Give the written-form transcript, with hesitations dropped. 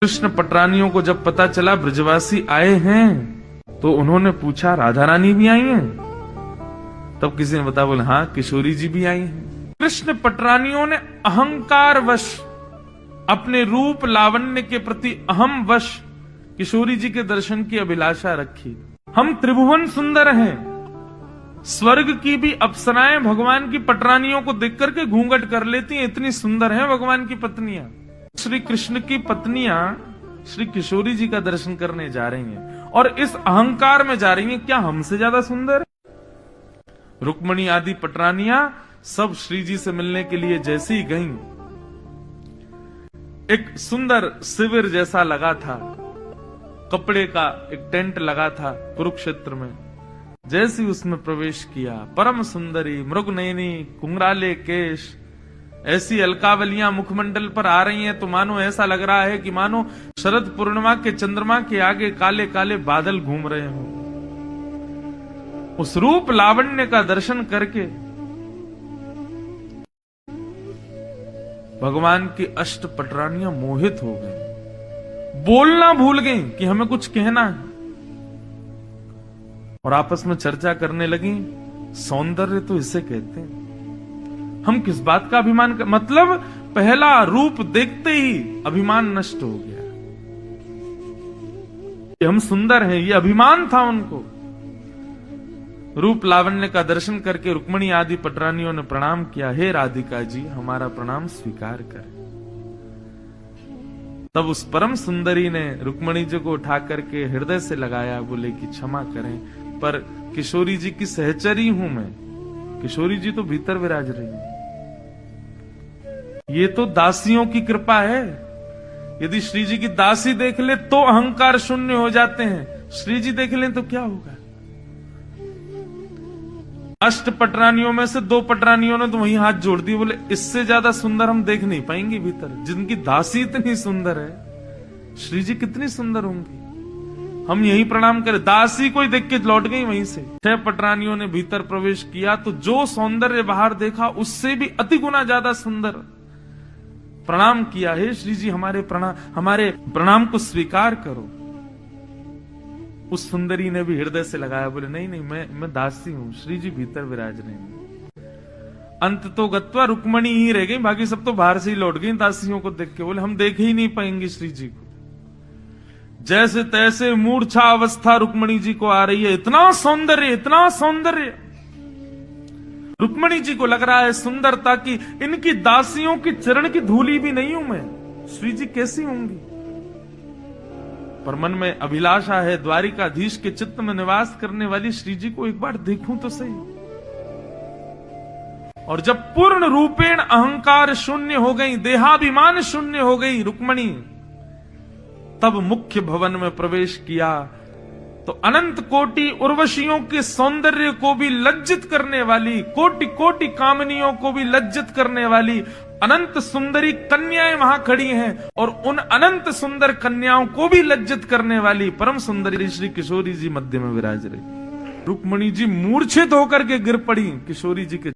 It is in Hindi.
कृष्ण पटरानियों को जब पता चला ब्रजवासी आए हैं तो उन्होंने पूछा राधा रानी भी आई हैं? तब किसी ने बताया, बोले हाँ किशोरी जी भी आई हैं। कृष्ण पटरानियों ने अहंकार वश, अपने रूप लावण्य के प्रति अहम वश किशोरी जी के दर्शन की अभिलाषा रखी। हम त्रिभुवन सुंदर हैं, स्वर्ग की भी अप्सराएं भगवान की पटरानियों को देख करके घूंघट कर लेती हैं, इतनी सुंदर हैं भगवान की पत्नियां। श्री कृष्ण की पत्नियां श्री किशोरी जी का दर्शन करने जा रही हैं और इस अहंकार में जा रही हैं, क्या हमसे ज्यादा सुंदर? रुक्मणी आदि पटरानियां सब श्री जी से मिलने के लिए जैसे ही गईं, एक सुंदर शिविर जैसा लगा था, कपड़े का एक टेंट लगा था कुरुक्षेत्र में। जैसे उसमें प्रवेश किया, परम सुंदरी मृगनयनी कुंगराले केश, ऐसी अलकावलियां मुखमंडल पर आ रही हैं तो मानो ऐसा लग रहा है कि मानो शरद पूर्णिमा के चंद्रमा के आगे काले काले बादल घूम रहे हों। उस रूप लावण्य का दर्शन करके भगवान की अष्ट पटरानियां मोहित हो गईं, बोलना भूल गईं कि हमें कुछ कहना है, और आपस में चर्चा करने लगी, सौंदर्य तो इसे कहते हैं, हम किस बात का अभिमान कर, मतलब पहला रूप देखते ही अभिमान नष्ट हो गया कि हम सुंदर हैं, ये अभिमान था उनको। रूप लावण्य का दर्शन करके रुक्मणी आदि पटरानियों ने प्रणाम किया, हे राधिका जी हमारा प्रणाम स्वीकार करें। तब उस परम सुंदरी ने रुक्मणी जी को उठा करके हृदय से लगाया, बोले कि क्षमा करें पर किशोरी जी की सहचरी हूं मैं, किशोरी जी तो भीतर विराज रही है, ये तो दासियों की कृपा है। यदि श्री जी की दासी देख ले तो अहंकार शून्य हो जाते हैं, श्री जी देख ले तो क्या होगा? अष्ट पटरानियों में से दो पटरानियों ने तो वहीं हाथ जोड़ दिए, बोले इससे ज्यादा सुंदर हम देख नहीं पाएंगे भीतर, जिनकी दासी इतनी सुंदर है, श्री जी कितनी सुंदर होंगी, हम यही प्रणाम करें। दासी कोई देख के लौट गई वहीं से। 6 पटरानियों ने भीतर प्रवेश किया तो जो सौंदर्य बाहर देखा उससे भी अति गुना ज्यादा सुंदर प्रणाम किया, हे श्री जी हमारे प्रणाम को स्वीकार करो। उस सुंदरी ने भी हृदय से लगाया, बोले नहीं नहीं मैं दासी हूं, श्री जी भीतर विराज रहे हैं। अंत तो गत्वा रुक्मणी ही रह गई, बाकी सब तो बाहर से ही लौट गई दासियों को देख के, बोले हम देख ही नहीं पाएंगे श्री जी को। जैसे तैसे मूर्छा अवस्था रुक्मणी जी को आ रही है, इतना सौंदर्य रुक्मणी जी को लग रहा है सुंदरता की इनकी दासियों की चरण की धूली भी नहीं हूं मैं, श्री जी कैसी होंगी? पर मन में अभिलाषा है द्वारिकाधीश के चित्त में निवास करने वाली श्री जी को एक बार देखूं तो सही। और जब पूर्ण रूपेण अहंकार शून्य हो गई, देहाभिमान शून्य हो गई रुक्मणी, तब मुख्य भवन में प्रवेश किया तो अनंत कोटि उर्वशियों के सौंदर्य को भी लज्जित करने वाली, कोटि कोटि कामनियों को भी लज्जित करने वाली अनंत सुंदरी कन्याएं वहां खड़ी हैं, और उन अनंत सुंदर कन्याओं को भी लज्जित करने वाली परम सुंदरी श्री किशोरी जी मध्य में विराज रही। रुक्मणी जी मूर्छित होकर के गिर पड़ी किशोरी जी के